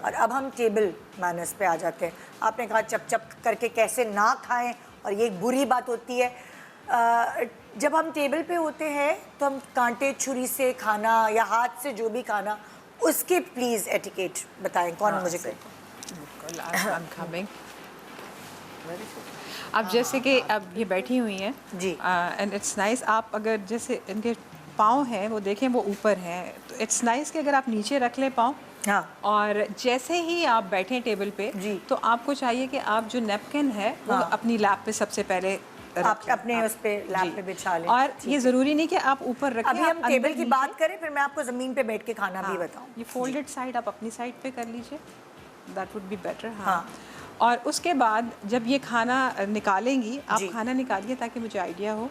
और अब हम टेबल मैनर्स पे आ जाते हैं। आपने कहा चप चप करके कैसे ना खाएं, और ये एक बुरी बात होती है। जब हम टेबल पे होते हैं तो हम कांटे छुरी से खाना या हाथ से जो भी खाना, उसके प्लीज़ एटिकेट बताएं। कौन मुझे अब जैसे कि अब ये बैठी हुई हैं जी, एंड इट्स नाइस, आप अगर जैसे इनके पाँव हैं वो देखें वो ऊपर हैं, तो इट्स नाइस कि अगर आप नीचे रख लें पाँव, हाँ, और जैसे ही आप बैठें टेबल पे जी, तो आपको चाहिए कि आप जो नैपकिन है वो हाँ, अपनी लैप पे सबसे पहले आप अपने उस पे लैप पे बिछा लें। और ये ज़रूरी नहीं कि आप ऊपर रखें। अभी हम आप टेबल अंदर की बात करें, फिर मैं आपको ज़मीन पे बैठ के खाना भी बताऊं। ये फोल्डेड साइड आप अपनी साइड पे कर लीजिए, दैट वुड बी बेटर। हाँ, और उसके बाद जब ये खाना निकालेंगी, आप जी, खाना निकालिए ताकि मुझे आइडिया हो।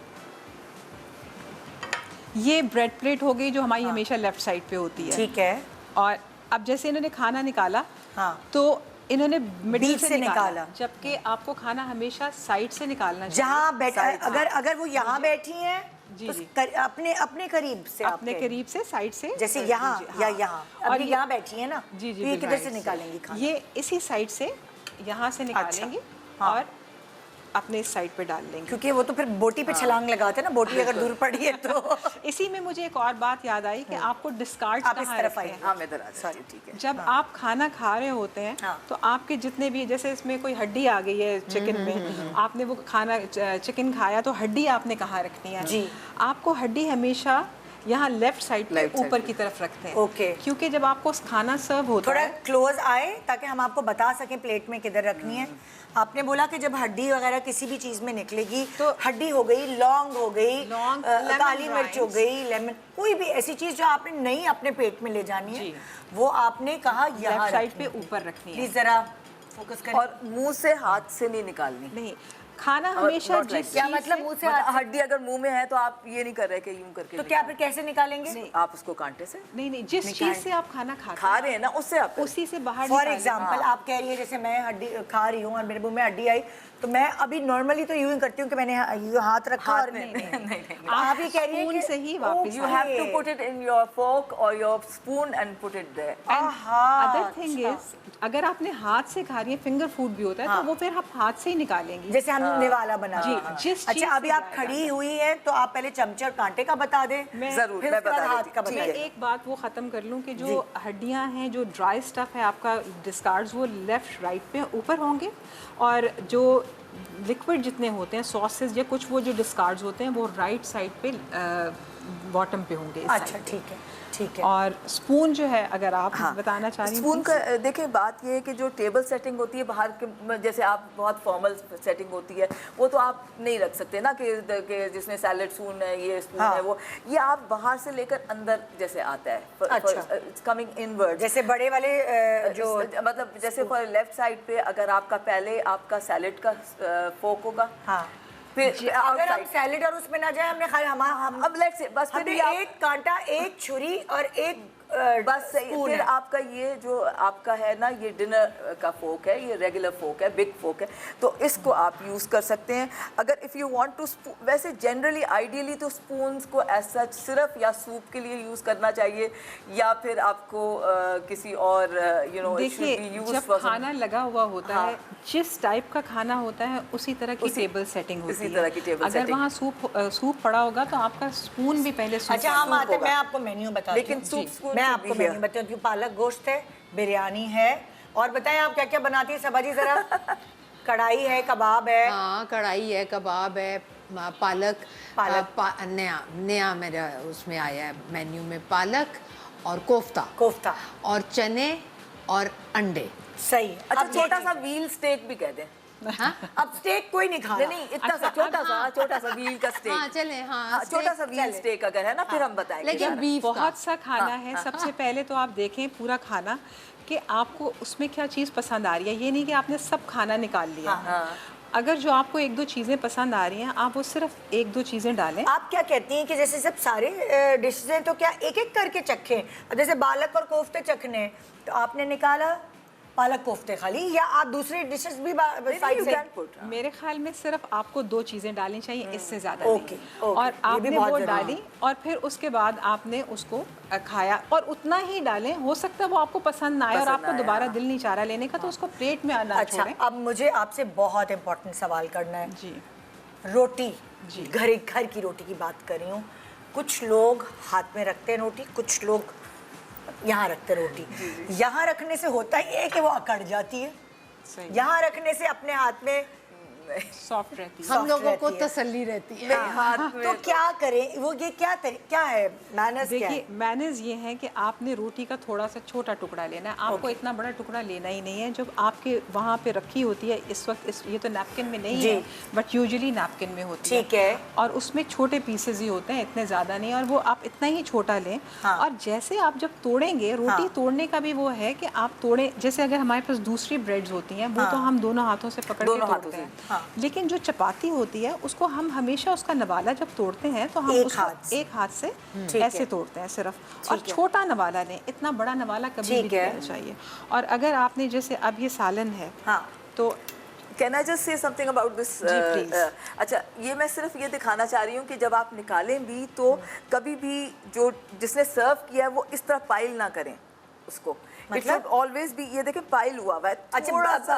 ये ब्रेड प्लेट हो गई जो हमारी हमेशा लेफ्ट साइड पे होती है, ठीक है। और अब जैसे इन्होंने खाना निकाला, हाँ, तो इन्होंने मिडिल बीच से निकाला, जबकि आपको खाना हमेशा साइड से निकालना चाहिए। जहाँ बैठा, अगर वो यहाँ बैठी हैं जी, तो जी। अपने करीब से, अपने करीब से साइड से, जैसे यहाँ या यहाँ, और अभी यहाँ बैठी है ना, जी जी, तो ये किधर से right निकालेंगी खाना? ये इसी साइड से यहाँ से निकालेंगे, हाँ। और अपने इस साइड पे डाल लेंगे, क्योंकि वो तो फिर बोटी पे छलांग लगाते हैं ना, बोटी अगर दूर पड़ी है तो। इसी में मुझे एक और बात याद आई कि आपको डिस्कार्ड आप इस तरफ आइए। हाँ, मैं दराज, सॉरी, ठीक है। जब आप खाना खा रहे होते हैं, हाँ। तो आपके जितने भी, जैसे इसमें कोई हड्डी आ गई है चिकन में, आपने वो खाना चिकन खाया तो हड्डी आपने कहाँ रखनी है? जी। आपको हड्डी हमेशा यहाँ लेफ्ट साइड पे Left side ऊपर पे। की तरफ रखते हैं। ओके। क्योंकि जब आपको खाना सर्व होता थोड़ा है, क्लोज आए ताकि हम आपको बता सकें प्लेट में किधर रखनी है। आपने बोला कि जब हड्डी वगैरह किसी भी चीज़ में निकलेगी, तो हड्डी हो गई, लौंग हो गई, लौंग, काली lemon मिर्च हो rinds, गई, लेमन, कोई भी ऐसी चीज़ जो आपने नहीं अपने पेट में ले जानी है, जी। वो आपने कहा यहाँ लेफ्ट साइड रखनी पे है। ऊपर रखनी है। प्लीज जरा फोकस करें। और मुंह से हाथ से नहीं निकालनी। नहीं, खाना और हमेशा not like जिस क्या चीज़ मतलब से- मुंह से हाथ से? हड्डी अगर मुंह में है तो आप ये नहीं कर रहे कि यूं करके तो क्या फिर कैसे निकालेंगे? नहीं, आप उसको कांटे से नहीं नहीं, जिस चीज़ से आप खाना खा रहे हैं ना, उससे आप उसी से बाहर फॉर निकालें। एग्जाम्पल आप कह रही है जैसे मैं हड्डी खा रही हूँ और मेरे मुंह में हड्डी आई, तो मैं अभी नॉर्मली तो यूं ही करती हूँ कि मैंने यूं हाथ रखा हाथ और में नहीं। आप ये कह रही स्पून हैं से ही वापस You have to put it in your fork or your spoon and put it there. Other thing is, अगर आपने हाथ से खा रही है, फिंगर फूड भी होता है, तो वो फिर आप हाथ से ही निकालेंगी। जैसे हम निवाला बना जी, रहे हैं। जिस चीज़ अच्छा, अभी से आप खड़ी हुई हैं तो आप पहले चमचे और कांटे का बता दें, जरूर, फिर मैं उसके बाद बता हाथ देती का हूँ। बता मैं दें। एक बात वो ख़त्म कर लूँ कि जो हड्डियाँ हैं, जो ड्राई स्टफ़ है आपका डिस्कार्ड्स, वो लेफ़्ट राइट पे ऊपर होंगे, और जो लिक्विड जितने होते हैं सॉसेस या कुछ, वो जो डिस्कार्ड्स होते हैं वो राइट साइड पे बॉटम पे होंगे, इस अच्छा, side पे। ठीक है, ठीक है। और स्पून जो है, अगर आप हाँ, बताना चाह रही हैं स्पून का देखिए, बात ये है कि जो टेबल सेटिंग होती है बाहर के, जैसे आप बहुत फॉर्मल सेटिंग होती है, वो तो आप नहीं रख सकते ना कि जिसमें सैलेड स्पून है, ये स्पून हाँ। है, वो ये आप बाहर से लेकर अंदर जैसे आता है, अच्छा। कमिंग इनवर्ड, जैसे बड़े वाले जो मतलब जैसे फॉर लेफ्ट साइड पे अगर आपका पहले आपका सैलेड का फोक होगा, हाँ, फिर अगर हम outside- सैलेड और उसमें ना जाए, हमने खाया, हम अब लेट्स से बस फिर हमने भी आप एक कांटा, एक छुरी और एक बस स्पून फिर है। आपका ये जो आपका है ना, ये डिनर का फोक है, ये रेगुलर फोक है, बिग फोक है, तो इसको आप यूज़ कर सकते हैं। अगर इफ़ यू वांट टू, वैसे जनरली आइडियली तो स्पून्स को एज सच सिर्फ या सूप के लिए यूज़ करना चाहिए, या फिर आपको किसी और देखिए, जब खाना लगा हुआ होता हाँ। है, जिस टाइप का खाना होता है उसी तरह की टेबल सेटिंग होती है। तरह की टेबल अगर सेटिंग। वहाँ सूप पड़ा होगा तो आपका स्पून भी पहले सूप अच्छा, हम आते, मैं आपको मेन्यू बताती लेकिन हूँ। सूप जी, स्पून मैं should आपको be मेन्यू here. बताती हूँ। पालक गोश्त है, बिरयानी है, और बताएं आप क्या क्या बनाती है सबाजी जरा। कढ़ाई है, कबाब है, हाँ, कढ़ाई है, कबाब है, पालक, नया मेरा उसमें आया है मेन्यू में, पालक और कोफ्ता और चने और अंडे। सही। अच्छा, अब छोटा सा व्हील स्टेक भी कहते हैं। हाँ, अब स्टेक कोई नहीं खा नहीं रहा। नहीं, इतना सा छोटा सा व्हील का स्टेक। हाँ चले, हाँ छोटा सा व्हील स्टेक अगर है ना, फिर हम बताएंगे। लेकिन बीफ का बहुत सा खाना है। सबसे पहले तो आप देखें पूरा खाना कि आपको उसमें क्या चीज़ पसंद आ रही है। ये नहीं कि आपने सब खाना निकाल लिया। अगर जो आपको एक दो चीज़ें पसंद आ रही हैं, आप वो सिर्फ एक दो चीज़ें डालें। आप क्या कहती हैं कि जैसे सब सारे डिशेज हैं, तो क्या एक एक करके चखें? जैसे बालक और कोफ्ते चखने, तो आपने निकाला, पालक कोफ्ते खाली, या आप दूसरे डिशेस भी साइड you से? can put, हाँ। मेरे ख्याल में सिर्फ आपको 2 चीज़ें डालनी चाहिए, इससे ज़्यादा ओके, नहीं। ओके, और ये भी आपने बहुत वो ज़रूरी डाली और फिर उसके बाद आपने उसको खाया, और उतना ही डालें, हो सकता है वो आपको पसंद ना आए और पसंद आपको आए, दोबारा हाँ। दिल नहीं चाह रहा लेने का, तो उसको प्लेट में ना अच्छा, छोड़ें। अब मुझे आपसे बहुत इंपॉर्टेंट सवाल करना है। जी रोटी, जी। घर की रोटी की बात कर रही हूँ। कुछ लोग हाथ में रखते हैं रोटी, कुछ लोग यहाँ रखते हैं रोटी। यहाँ रखने से होता ही है कि वो अकड़ जाती है, सही, यहाँ रखने से अपने हाथ में सॉफ्ट रहती है। हम soft लोगों को रहती है। तसल्ली रहती है। नहीं, हाथ में तो क्या करें, वो ये क्या है मैनर्स, क्या देखिए है? मैनेज ये है कि आपने रोटी का थोड़ा सा छोटा टुकड़ा लेना है, आपको इतना बड़ा टुकड़ा लेना ही नहीं है। जब आपके वहाँ पे रखी होती है इस वक्त, ये तो नैपकिन में नहीं जी। है, बट यूजुअली नैपकिन में होती ठीक है। और उसमें छोटे पीसेज ही होते हैं, इतने ज़्यादा नहीं, और वो आप इतना ही छोटा लें। हाँ। और जैसे आप जब तोड़ेंगे, रोटी हाँ। तोड़ने का भी वो है कि आप तोड़ें, जैसे अगर हमारे पास दूसरी ब्रेड्स होती हैं वो तो हम दोनों हाथों से पकड़ के दोनों हाथों तोड़ते से, हैं, हाँ। लेकिन जो चपाती होती है उसको हम हमेशा उसका नवाला जब तोड़ते हैं तो हम एक उसको हाथ से। एक हाथ से ठीक ऐसे है। तोड़ते हैं सिर्फ, और ठीक है। छोटा नवाला लें, इतना बड़ा नवाला कभी भी ठीक नहीं है। लेना चाहिए। और अगर आपने जैसे अब ये सालन है हाँ। तो can I just say something about this? जी, please. अच्छा, ये मैं सिर्फ ये दिखाना चाह रही हूँ कि जब आप निकालें भी तो कभी भी जो जिसने सर्व किया है वो इस तरह पाइल ना करें उसको। मतलब? ऑलवेज भी, ये देखें पाइल हुआ हुआ है अच्छा, थोड़ा सा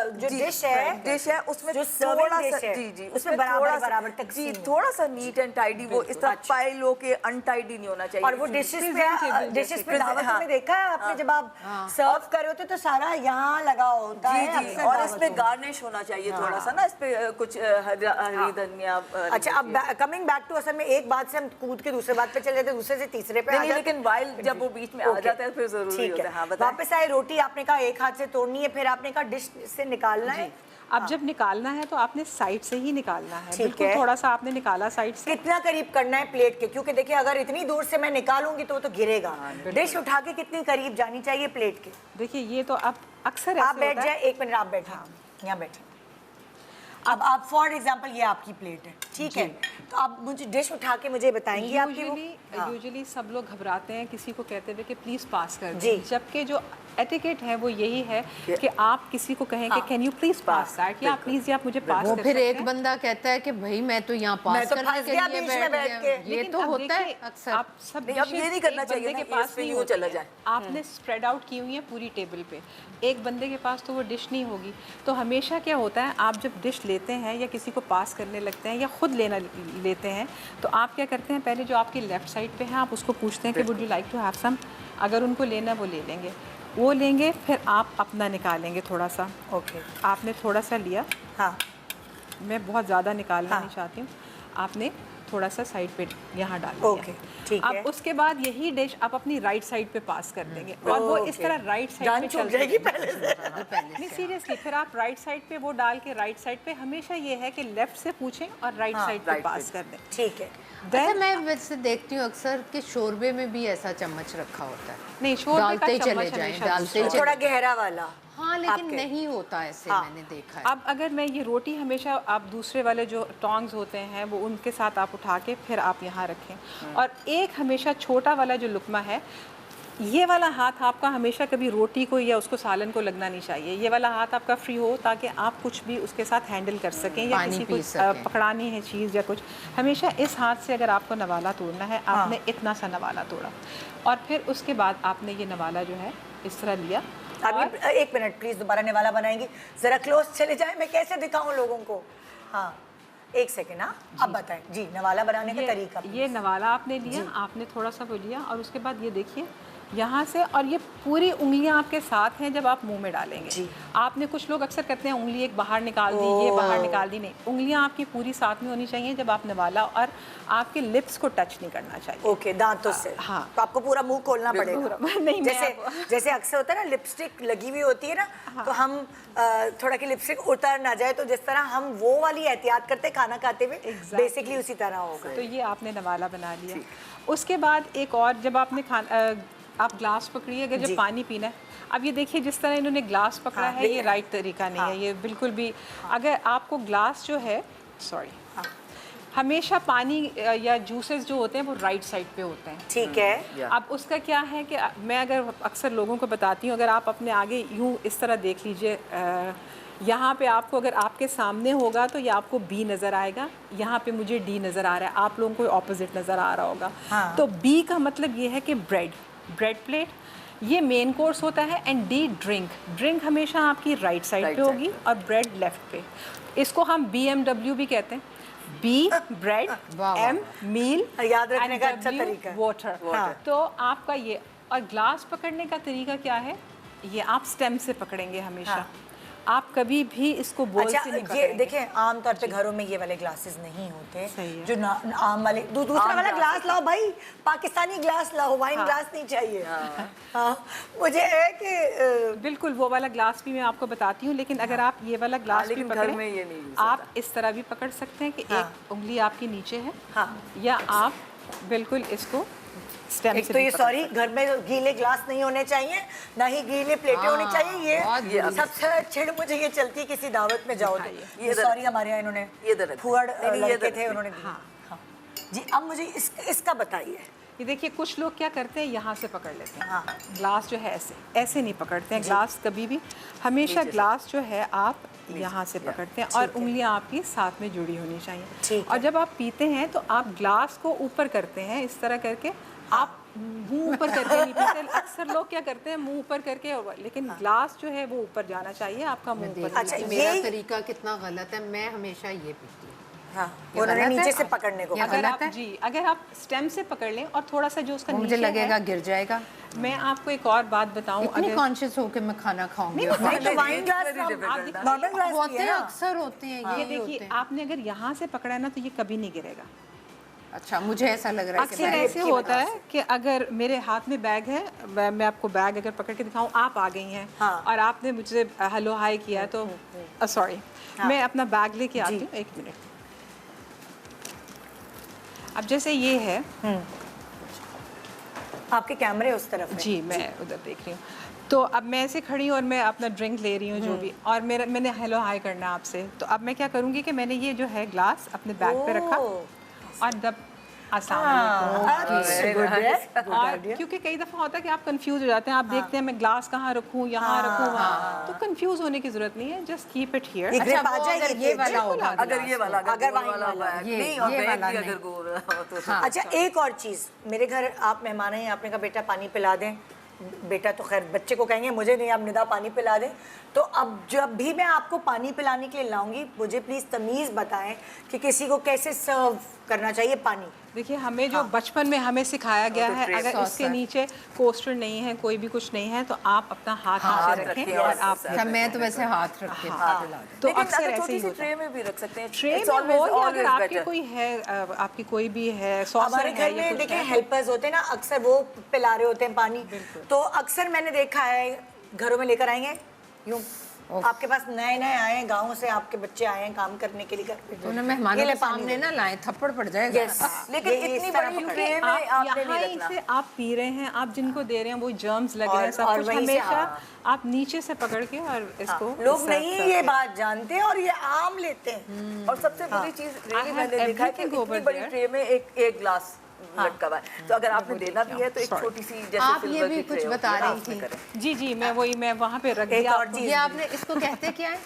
जो जी, डिश है, डिश है उसमें जो serving थोड़ा सा, dish है, जी जी, उसमें बराबर थोड़ा सा- बराबर जी, तकसीम है। थोड़ा सा नीट एंड टाइडी, वो इस तरह अच्छा। पाइल हो के अनटाइडी नहीं होना चाहिए। और वो डिशेस Presentable पे जैसे। दावत हाँ। में देखा है आपने, जब आप सर्व कर रहे होते तो सारा यहाँ लगा होता जी है जी, अक्सर और दावतों इस पे में। गार्निश होना चाहिए थोड़ा सा ना, इस पे कुछ हरी धनिया। अच्छा, अब कमिंग बैक टू, असल में एक बात से हम कूद के दूसरे बात पे चले जाते हैं, दूसरे से तीसरे पे आ नहीं, जाते लेकिन वाइल जब वो बीच में आ ओके। जाता है फिर जरूरी ठीक होता है। हाँ, बताएं। वापस आए, रोटी आपने कहा एक हाथ से तोड़नी है, फिर आपने कहा डिश से निकालना है। अब जब निकालना है तो आपने साइड से ही निकालना है, ठीक बिल्कुल है। थोड़ा सा आपने निकाला साइड से। कितना करीब करना है प्लेट के, क्योंकि देखिए अगर इतनी दूर से मैं निकालूंगी तो वो तो गिरेगा। डिश उठा के कितनी करीब जानी चाहिए प्लेट के? देखिए ये तो अब अक्सर आप ऐसे बैठ होता है। जाए, एक मिनट आप बैठे, यहाँ बैठे। अब आप फॉर एग्जांपल ये आपकी प्लेट है, ठीक है, तो आप मुझे डिश उठा के मुझे बताएंगी आपकी वो? हाँ। यूजुअली सब लोग घबराते हैं किसी को कहते हुए कि प्लीज़ पास कर जी। दें, जबकि जो एटिकेट है वो यही है कि आप किसी को कहें कि हाँ। Can you please pass that, या प्लीज़ आप मुझे पास वो कर फिर सकते एक हैं। बंदा कहता है कि भाई मैं तो यहाँ मैं पास तो करने फंस के गया लिए बीच में बैठ गया। के। ये लेकिन तो अब होता है देखिए, अक्सर। आप सब नहीं, अब ये dishes नहीं करना एक चाहिए बंदे ना के कि पास इस पे नहीं यूं होती चला है। जाए। आपने स्प्रेड आउट की हुई है पूरी टेबल पे, एक बंदे के पास तो वो डिश नहीं होगी। तो हमेशा क्या होता है, आप जब डिश लेते हैं या किसी को पास करने लगते हैं या खुद लेना लेते हैं, तो आप क्या करते हैं, पहले जो आपकी लेफ्ट साइड पे है आप उसको पूछते हैं कि would you like to have some, अगर उनको लेना वो ले लेंगे, वो लेंगे, फिर आप अपना निकालेंगे थोड़ा सा। ओके, आपने थोड़ा सा लिया, हाँ, मैं बहुत ज़्यादा निकालना हाँ। नहीं चाहती हूँ, आपने थोड़ा सा साइड पे यहाँ डाल दिया। ओके, ठीक है। अब उसके बाद यही डिश आप अपनी राइट साइड पे पास कर देंगे और वो इस ओके। तरह राइट साइड जान पे छूट चलती जाएगी रहेगी। पहले से। नहीं सीरियसली, फिर आप राइट साइड पे वो डाल के राइट साइड पे, हमेशा ये है कि लेफ्ट से पूछें और राइट हाँ, साइड पे right पास पे। कर दें। ठीक है, अच्छा, मैं वैसे देखती हूँ अक्सर कि शोरबे में भी ऐसा चम्मच रखा होता है, नहीं, शोरबे का डालते ही चले चम्मच जाएं, हमेशा डालते ही दूसरा। चले थोड़ा गहरा वाला। हाँ, लेकिन आपके। नहीं होता ऐसे, हाँ। मैंने देखा है। अब अगर मैं ये रोटी हमेशा आप दूसरे वाले जो टोंग्स होते हैं वो उनके साथ आप उठा के फिर आप यहाँ रखें, और एक हमेशा छोटा वाला जो लुकमा है, ये वाला हाथ आपका हमेशा कभी रोटी को या उसको सालन को लगना नहीं चाहिए। ये वाला हाथ आपका फ्री हो ताकि आप कुछ भी उसके साथ हैंडल कर सकें या पानी किसी पी को सकें। पकड़ानी है चीज़ या कुछ। हमेशा इस हाथ से अगर आपको नवाला तोड़ना है, आपने इतना सा नवाला तोड़ा और फिर उसके बाद आपने ये नवाला जो है इस तरह लिया। अभी एक मिनट प्लीज, दोबारा निवाला बनाएंगी, जरा क्लोज चले जाए, मैं कैसे दिखाऊं लोगों को? हाँ, एक सेकेंड। हाँ, अब बताएं जी, नवाला बनाने का तरीका। ये नवाला आपने लिया, आपने थोड़ा सा वो लिया और उसके बाद ये देखिए यहाँ से, और ये पूरी उंगलियां आपके साथ हैं जब आप मुंह में डालेंगे। जी। आपने, कुछ लोग अक्सर कहते हैं उंगली एक बाहर निकाल दी, ये बाहर निकाल दी, नहीं, उंगलियां आपकी पूरी साथ में होनी चाहिए जब आप नवाला, और आपके लिप्स को टच नहीं करना चाहिए। ओके, दांतों से। हाँ। तो आपको पूरा मुंह खोलना पड़ेगा। नहीं, मैं जैसे अक्सर होता है ना, लिपस्टिक लगी हुई होती है ना, तो हम थोड़ा कि लिपस्टिक उतर ना जाए, तो जिस तरह हम वो वाली एहतियात करते हैं खाना खाते हुए, बेसिकली उसी तरह होगा। तो ये आपने नवाला बना लिया। उसके बाद एक और, जब आपने आप ग्लास पकड़िए, अगर जब पानी पीना है, अब ये देखिए जिस तरह इन्होंने ग्लास पकड़ा है, ये राइट तरीका नहीं है, ये बिल्कुल भी। अगर आपको ग्लास जो है, सॉरी, हमेशा पानी या जूसेस जो होते हैं वो राइट साइड पे होते हैं। ठीक है। अब उसका क्या है कि मैं अगर अक्सर लोगों को बताती हूँ, अगर आप अपने आगे यूँ इस तरह देख लीजिए, यहाँ पे आपको अगर आपके सामने होगा तो ये आपको बी नज़र आएगा, यहाँ पे मुझे डी नज़र आ रहा है, आप लोगों को ऑपोजिट नज़र आ रहा होगा। हाँ। तो बी का मतलब ये है कि ब्रेड प्लेट, ये मेन कोर्स होता है। एंड डी ड्रिंक हमेशा आपकी राइट साइड पे होगी और ब्रेड लेफ्ट पे। इसको हम BMW भी कहते हैं। बी ब्रेड, एम मील, याद रखने का अच्छा तरीका है। वाटर। हाँ। तो आपका ये, और ग्लास पकड़ने का तरीका क्या है, ये आप स्टेम से पकड़ेंगे हमेशा। हाँ। आप कभी भी इसको बोल अच्छा से नहीं ये पकड़ेंगे। देखें, आमतौर पे घरों में ये वाले ग्लासेस नहीं होते। सही है। जो आम वाले दूसरा वाला ग्लास लाओ भाई, पाकिस्तानी ग्लास लाओ, वाइन हाँ। ग्लास नहीं चाहिए। हाँ। मुझे है कि बिल्कुल वो वाला ग्लास भी मैं आपको बताती हूँ, लेकिन अगर आप ये वाला ग्लास भी लेकिन घर पकड़ें, में ये नहीं use आप इस तरह भी पकड़ सकते हैं कि एक उंगली आपकी नीचे है, हाँ। या आप बिल्कुल इसको स्टेम एक से तो भी ये पकड़ सॉरी, घर में गीले ग्लास नहीं होने चाहिए, ना ही गीले प्लेटें होनी चाहिए। बहुत ये सबसे चिढ़ मुझे ये चलती है किसी दावत में जाओ तो। ये सॉरी हमारे यहाँ इन्होंने ये दरअसल फुआड़ नहीं, ये लड़के थे, दरअसल। उन्होंने दिया। हाँ जी, अब मुझे इसका बताइए। ये देखिए, कुछ लोग क्या करते हैं, यहाँ से पकड़ लेते हैं। हाँ। ग्लास जो है ऐसे नहीं पकड़ते हैं ग्लास कभी भी। हमेशा ग्लास जो है आप यहाँ से पकड़ते हैं और उंगलियाँ आपकी साथ में जुड़ी होनी चाहिए। ठीक और जब आप पीते हैं तो आप ग्लास को ऊपर करते हैं इस तरह करके। आप मुंह ऊपर करके नहीं पीते। अक्सर लोग क्या करते हैं, मुंह ऊपर करके, लेकिन ग्लास जो है वो ऊपर जाना चाहिए, आपका मुंह ऊपर। अच्छा, मेरा ये- तरीका कितना गलत है, मैं हमेशा ये पीती हूँ। हाँ, ये उन्होंने गलत है? नीचे से पकड़ने को ये कहा। अगर गलत आप अगर आप स्टेम से पकड़ लें और थोड़ा सा जो उसका वो मुझे नीचे लगेगा है, गिर जाएगा। मैं आपको एक और बात बताऊं, इतनी अगर कॉन्शियस होकर मैं खाना खाऊंगी। नहीं, तो नहीं, wine it's glass very difficult. Normal glass होते हैं, ना। अक्सर होते हैं, ये ये देखिए, होते हैं। आपने अगर यहाँ से पकड़ा है ना तो ये कभी नहीं गिरेगा। अच्छा, मुझे ऐसा लग रहा है कि अक्सर मैं ऐसे होता है कि अगर मेरे हाथ में बैग है, मैं आपको बैग अगर पकड़ के दिखाऊं, आप आ गई हैं हाँ। और आपने मुझे हेलो हाय किया तो सॉरी, मैं अपना बैग लेके आती हूँ, एक मिनट। अब जैसे ये है, आपके कैमरे उस तरफ है। जी मैं उधर देख रही हूँ, तो अब मैं ऐसे खड़ी हूँ और मैं अपना ड्रिंक ले रही हूँ जो भी, और मैंने हेलो हाय करना है आपसे, तो अब मैं क्या करूँगी कि मैंने ये जो है ग्लास अपने बैग पे रखा और जब और क्योंकि कई दफ़ा होता है कि आप कंफ्यूज हो जाते हैं, आप देखते हैं मैं ग्लास कहाँ रखूँ, यहाँ रखूँ, वहाँ, तो कंफ्यूज होने की ज़रूरत नहीं है, जस्ट कीप इट हियर। ये अच्छा, grip आ वो जाएगी अगर ये फिर। वाला होगा, अगर ये वाला अगर गोल वाइन वाला, बैग ये- नहीं, और ये बैग वाला भी नहीं। अगर गोल रहा हो तो अच्छा, एक और चीज़, मेरे घर आप मेहमान हैं, आपने कहा बेटा पानी पिला दें, बेटा तो खैर बच्चे को कहेंगे, मुझे नहीं, आप निदा पानी पिला दें। तो अब जब भी मैं आपको पानी पिलाने के लिए लाऊंगी, मुझे प्लीज़ तमीज़ बताएं कि किसी को कैसे सर्व करना चाहिए पानी। देखिए, हमें जो बचपन में हमें सिखाया गया है, ट्रे अगर सॉस इसके है। नीचे कोस्टर नहीं है, कोई भी कुछ नहीं है, तो आप अपना हाथ हाथ नीचे रखें रखें, और yes, आप अच्छा, मैं तो वैसे हाथ रख के हाँ। पिलाती तो लेकिन अक्सर अगर ऐसे छोटी ही सी होता है। ट्रे में भी रख सकते हैं। ट्रे It's में always- हो या अगर always आपके better. कोई है, आपकी कोई भी है सॉसर हमारे है घर या में कुछ देखें है, हेल्पर्स होते हैं ना, अक्सर वो पिला रहे होते हैं पानी, तो अक्सर मैंने देखा है घरों में लेकर आएंगे यूं, आपके पास नए नए आए हैं, गाँव से आपके बच्चे आए हैं काम करने के लिए घर पे, हूँ। उन्हें मेहमानों ये ले के पानी सामने दे। ना लाएं, थप्पड़ पड़ जाएगा। Yes. लेकिन ये इतनी इस तरह बड़ी पकड़- ट्रे में आप आपने यहाँ नहीं रखना। से आप पी रहे हैं, आप जिनको दे रहे हैं वो जर्म्स लग रहे हैं, और- सब और कुछ वहीं से, हमेशा हाँ। आप नीचे से पकड़ के और इसको लोग सर्व नहीं करते ये हैं। बात जानते हैं और ये आम लेते हैं। और सबसे बुरी चीज I really have मैंने देखा है कि everything इतनी over बड़ी there. ट्रे में एक ग्लास लटका हुआ है, तो अगर आपने देना भी है तो एक Sorry. छोटी सी जैसे आप ये सिल्वर भी की कुछ ट्रे बता होती है, रही उसमें थी। करें। जी जी, मैं वहाँ पे रख एक दिया और आपको। चीज़ ये आपने इसको कहते क्या है?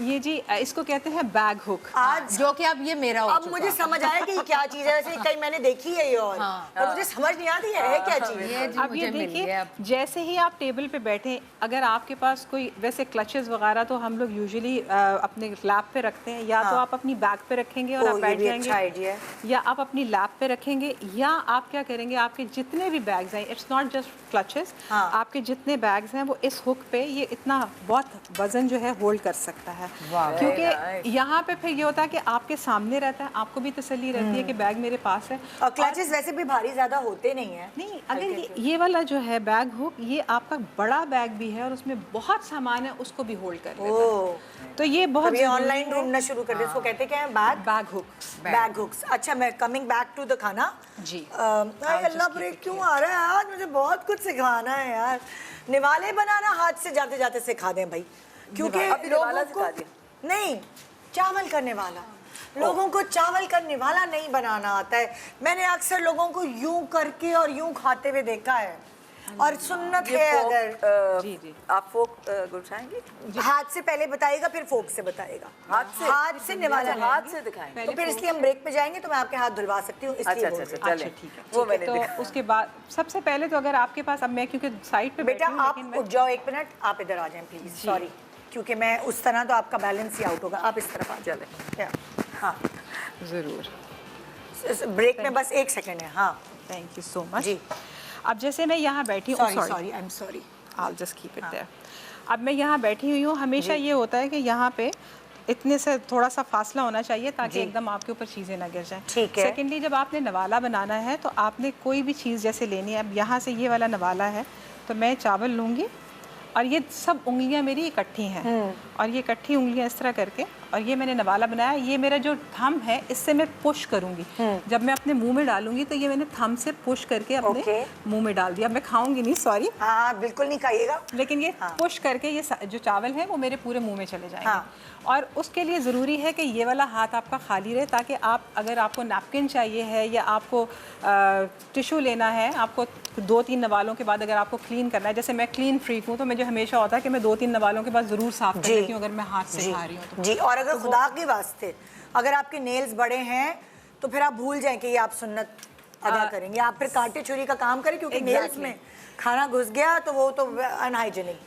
ये जी इसको कहते हैं बैग हुक। आज जो कि अब ये मेरा हो अब चुका। मुझे समझ आया कि ये क्या चीज़ है, वैसे कई मैंने देखी है ये और मुझे समझ नहीं आती है क्या चीज़। ये जी अब ये मुझे मिल देखिए, गया अब। जैसे ही आप टेबल पे बैठे, अगर आपके पास कोई वैसे क्लचेस वगैरह तो हम लोग यूजुअली अपने लैप पे रखते हैं, या तो आप अपनी बैग पे रखेंगे और ओ, आप ये बैठ भी अच्छा जाएंगे, idea है। या आप अपनी लैप पे रखेंगे, या आप क्या करेंगे, आपके जितने भी बैग्स हैं, इट्स नॉट जस्ट क्लचेस, हाँ। आपके जितने बैग्स हैं वो इस हुक पे, ये इतना बहुत वजन जो है होल्ड कर सकता है, क्योंकि यहाँ पे फिर ये होता है कि आपके सामने रहता है, आपको भी तसल्ली रहती है कि बैग मेरे पास है। और क्लचेस वैसे भी भारी ज्यादा होते नहीं है। नहीं, अगर ये वाला जो है बैग हुक, ये आपका बड़ा बैग भी है और उसमें बहुत सामान है, उसको भी होल्ड कर लेता है, तो ये बहुत अभी ऑनलाइन ढूंढना शुरू कर दे, इसको कहते क्या है, बैग हुक्स। Bag hooks. अच्छा, मैं कमिंग बैक टू द खाना जी। अल्लाह ब्रेक क्यों आ रहा है आज, मुझे बहुत कुछ सिखाना है यार। निवाले बनाना हाथ से जाते जाते सिखा दें भाई, क्योंकि अभी निवाला लोगों को सिखा दिया। नहीं, चावल करने वाला लोगों को चावल का निवाला नहीं बनाना आता है। मैंने अक्सर लोगों को यूं करके और यूं खाते हुए देखा है, और सुन्नत है अगर जी जी आप फोक गुड़ाएंगे? हाथ से पहले बताइएगा फिर फोक से बताइएगा। हाथ से निवाला अच्छा, हाथ से दिखाएंगे। तो फिर इसलिए हम ब्रेक पे जाएंगे तो मैं आपके हाथ धुलवा सकती हूँ, इसलिए अच्छा बोल अच्छा रही हूँ। चले ठीक है वो ठीक है, मैंने तो देखा। उसके बाद सबसे पहले तो अगर आपके पास, अब मैं क्योंकि साइड पे बेटा बैठी हूँ, आप लेकिन मैं उठ जाओ 1 मिनट, आप इधर आ जाएं प्लीज, सॉरी, क्योंकि मैं उस तरह तो आपका बैलेंस ही आउट होगा, आप इस तरफ आ जाओ। चले। हाँ ज़रूर, ब्रेक में बस 1 सेकंड है। हाँ थैंक यू सो मच। जी। अब जैसे मैं यहाँ बैठी हूँ, sorry I am sorry. I'll just keep it there. अब मैं यहाँ बैठी हुई हूँ, हमेशा ये होता है कि यहाँ पे इतने से थोड़ा सा फासला होना चाहिए ताकि एकदम आपके ऊपर चीज़ें ना गिर जाएं। ठीक है। सेकेंडली, जब आपने नवाला बनाना है तो आपने कोई भी चीज़ जैसे लेनी है, अब यहाँ से ये वाला नवाला है तो मैं चावल लूँगी और ये सब उंगलियां मेरी इकट्ठी हैं और ये इकट्ठी उंगलियां इस तरह करके, और ये मैंने नवाला बनाया, ये मेरा जो थंब है इससे मैं पुश करूंगी। जब मैं अपने मुंह में डालूंगी तो ये मैंने थंब से पुश करके अपने मुंह में डाल दिया। मैं खाऊंगी नहीं, सॉरी, हाँ बिल्कुल नहीं खाइएगा, लेकिन ये पुश करके ये जो चावल है वो मेरे पूरे मुंह में चले जाएंगे। और उसके लिए ज़रूरी है कि ये वाला हाथ आपका खाली रहे, ताकि आप, अगर आपको नैपकिन चाहिए है या आपको टिशू लेना है, आपको 2-3 नवालों के बाद अगर आपको क्लीन करना है, जैसे मैं क्लीन फ्रीक हूँ तो मुझे हमेशा होता है कि मैं 2-3 नवालों के बाद ज़रूर साफ़ कर लेती हूँ अगर मैं हाथ से खा रही हूँ तो। जी। और अगर खुदा के वास्ते अगर आपके नेल्स बड़े हैं तो फिर आप भूल जाएं कि ये आप सुन्नत अदा करेंगे, आप फिर कांटे छुरी का काम करें, क्योंकि नेल्स में खाना घुस गया तो वो तो अनहाइजेनिक भी